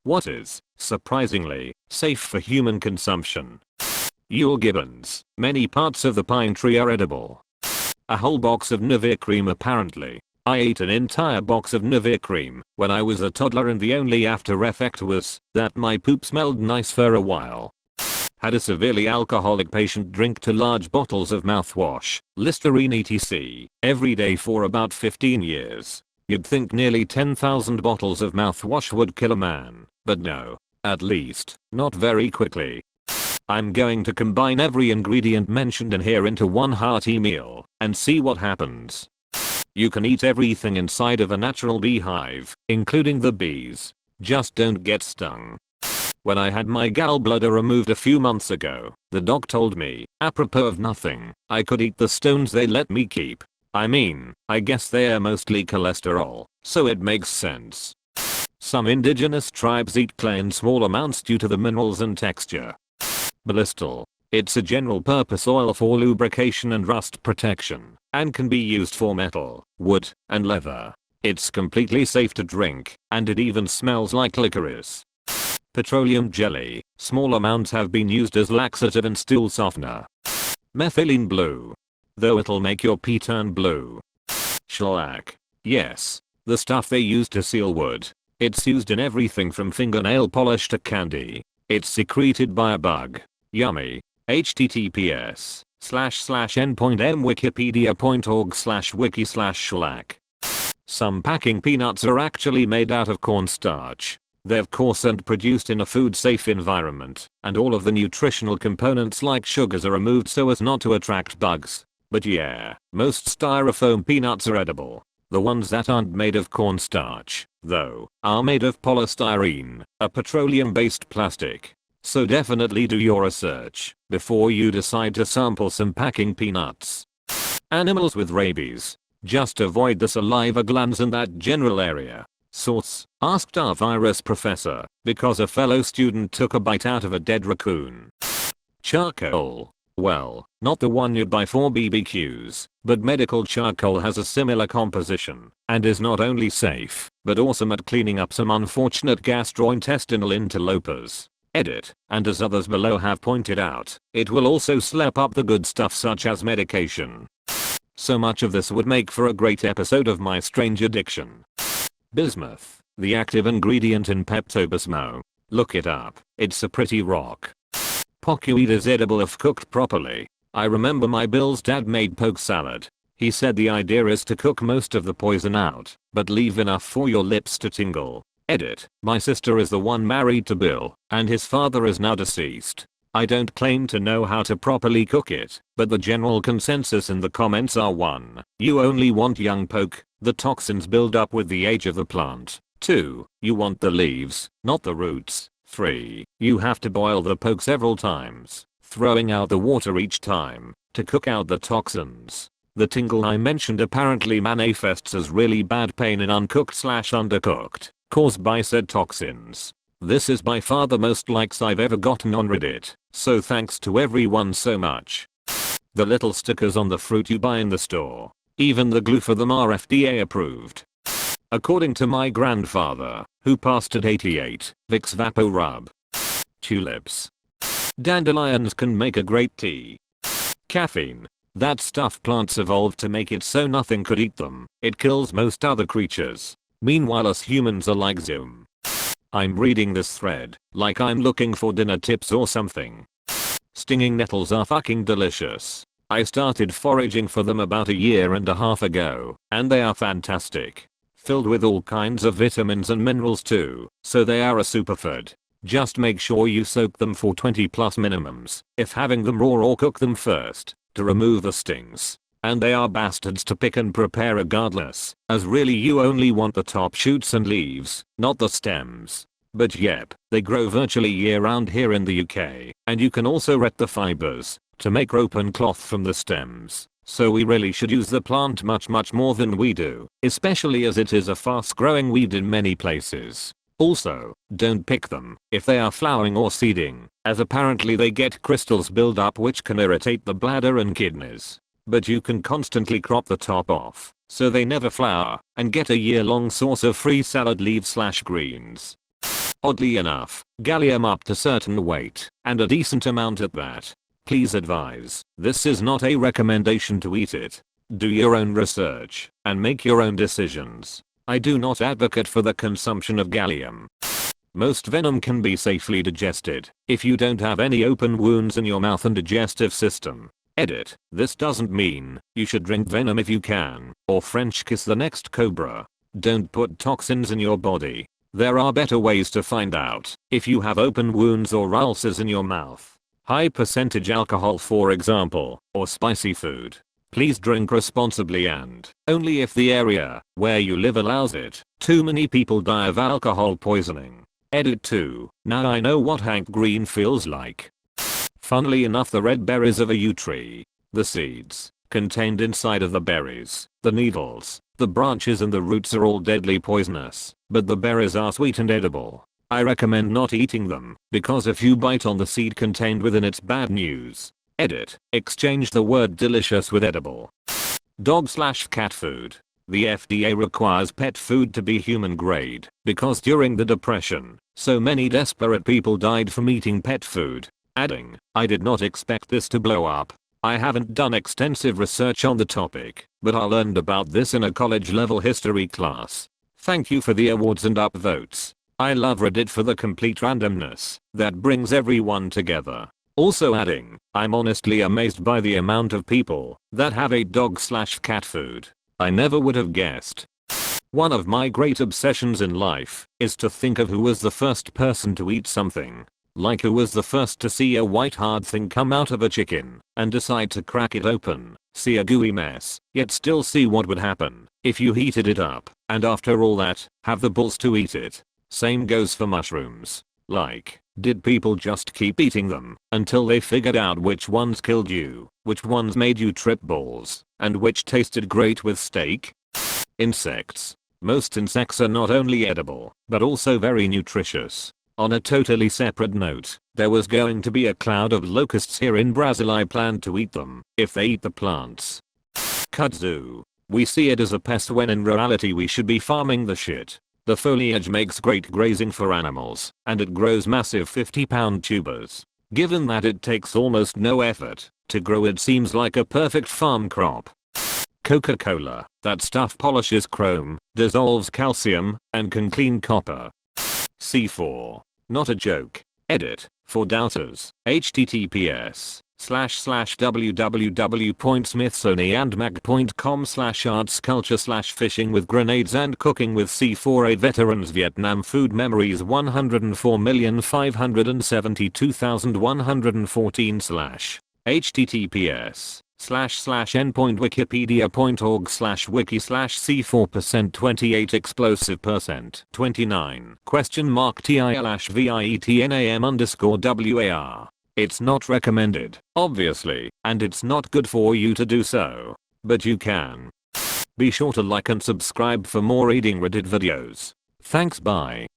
what is, surprisingly, safe for human consumption. Yule gibbons. Many parts of the pine tree are edible. A whole box of Nivea cream apparently. I ate an entire box of Nivea cream when I was a toddler, and the only after effect was that my poop smelled nice for a while. Had a severely alcoholic patient drink 2 large bottles of mouthwash, Listerine etc. every day for about 15 years. You'd think nearly 10,000 bottles of mouthwash would kill a man, but no. At least, not very quickly. I'm going to combine every ingredient mentioned in here into one hearty meal and see what happens. You can eat everything inside of a natural beehive, including the bees. Just don't get stung. When I had my gallbladder removed a few months ago, the doc told me, apropos of nothing, I could eat the stones they let me keep. I mean, I guess they're mostly cholesterol, so it makes sense. Some indigenous tribes eat clay in small amounts due to the minerals and texture. Ballistal. It's a general purpose oil for lubrication and rust protection, and can be used for metal, wood, and leather. It's completely safe to drink, and it even smells like licorice. Petroleum jelly. Small amounts have been used as laxative and stool softener. Methylene blue. Though it'll make your pee turn blue. Shellac. Yes, the stuff they use to seal wood. It's used in everything from fingernail polish to candy. It's secreted by a bug. Yummy. https://n.mwikipedia.org/wiki/shellac. Some packing peanuts are actually made out of cornstarch. They're coarse and produced in a food-safe environment, and all of the nutritional components like sugars are removed so as not to attract bugs. But yeah, most styrofoam peanuts are edible. The ones that aren't made of cornstarch, though, are made of polystyrene, a petroleum-based plastic. So definitely do your research before you decide to sample some packing peanuts. Animals with rabies. Just avoid the saliva glands in that general area. Source: asked our virus professor, because a fellow student took a bite out of a dead raccoon. Charcoal. Well, not the one you'd buy for BBQs, but medical charcoal has a similar composition, and is not only safe, but awesome at cleaning up some unfortunate gastrointestinal interlopers. Edit, and as others below have pointed out, it will also slap up the good stuff such as medication. So much of this would make for a great episode of My Strange Addiction. Bismuth, the active ingredient in Pepto-Bismol. Look it up, it's a pretty rock. Pokeweed is edible if cooked properly. I remember my Bill's dad made poke salad. He said the idea is to cook most of the poison out, but leave enough for your lips to tingle. Edit, my sister is the one married to Bill, and his father is now deceased. I don't claim to know how to properly cook it, but the general consensus in the comments are 1. You only want young poke, the toxins build up with the age of the plant. 2. You want the leaves, not the roots. 3. You have to boil the poke several times, throwing out the water each time, to cook out the toxins. The tingle I mentioned apparently manifests as really bad pain in uncooked/undercooked, caused by said toxins. This is by far the most likes I've ever gotten on Reddit, so thanks to everyone so much. The little stickers on the fruit you buy in the store. Even the glue for them are FDA approved. According to my grandfather, who passed at 88, Vicks Vapo Rub. Tulips. Dandelions can make a great tea. Caffeine. That stuff plants evolved to make it so nothing could eat them. It kills most other creatures. Meanwhile us humans are like Zoom. I'm reading this thread like I'm looking for dinner tips or something. Stinging nettles are fucking delicious. I started foraging for them about 1.5 years ago, and they are fantastic. Filled with all kinds of vitamins and minerals too, so they are a superfood. Just make sure you soak them for 20+ minimums, if having them raw, or cook them first, to remove the stings. And they are bastards to pick and prepare regardless, as really you only want the top shoots and leaves, not the stems. But yep, they grow virtually year round here in the UK, and you can also ret the fibers to make rope and cloth from the stems. So we really should use the plant much more than we do, especially as it is a fast growing weed in many places. Also, don't pick them if they are flowering or seeding, as apparently they get crystals build up which can irritate the bladder and kidneys. But you can constantly crop the top off, so they never flower, and get a year-long source of free salad leaves/greens. Oddly enough, gallium up to certain weight, and a decent amount at that. Please advise, this is not a recommendation to eat it. Do your own research, and make your own decisions. I do not advocate for the consumption of gallium. Most venom can be safely digested, if you don't have any open wounds in your mouth and digestive system. Edit. This doesn't mean you should drink venom if you can, or French kiss the next cobra. Don't put toxins in your body. There are better ways to find out if you have open wounds or ulcers in your mouth. High percentage alcohol, for example, or spicy food. Please drink responsibly and only if the area where you live allows it. Too many people die of alcohol poisoning. Edit 2. Now I know what Hank Green feels like. Funnily enough, the red berries of a yew tree, the seeds contained inside of the berries, the needles, the branches and the roots are all deadly poisonous, but the berries are sweet and edible. I recommend not eating them, because if you bite on the seed contained within, it's bad news. Edit. Exchange the word delicious with edible. Dog/cat food. The FDA requires pet food to be human grade because during the Depression, so many desperate people died from eating pet food. Adding, I did not expect this to blow up. I haven't done extensive research on the topic, but I learned about this in a college level history class. Thank you for the awards and upvotes. I love Reddit for the complete randomness that brings everyone together. Also adding, I'm honestly amazed by the amount of people that have a dog/cat food. I never would have guessed. One of my great obsessions in life is to think of who was the first person to eat something. Like who was the first to see a white hard thing come out of a chicken and decide to crack it open, see a gooey mess, yet still see what would happen if you heated it up, and after all that, have the balls to eat it. Same goes for mushrooms. Like, did people just keep eating them until they figured out which ones killed you, which ones made you trip balls, and which tasted great with steak? Insects. Most insects are not only edible, but also very nutritious. On a totally separate note, there was going to be a cloud of locusts here in Brazil. I planned to eat them if they eat the plants. Kudzu. We see it as a pest when in reality we should be farming the shit. The foliage makes great grazing for animals, and it grows massive 50-pound tubers. Given that it takes almost no effort to grow, it seems like a perfect farm crop. Coca-Cola. That stuff polishes chrome, dissolves calcium, and can clean copper. C4. Not a joke. Edit. For doubters. https://www.smithsonianmag.com/arts culture/fishing with grenades and cooking with C4A veterans Vietnam food memories 104,572,114/ https://endpointwikipedia.org/wiki/c4% 28 explosive% 29 ?vietnam_war. It's not recommended, obviously, and it's not good for you to do so, but you can. Be sure to like and subscribe for more reading Reddit videos. Thanks, bye.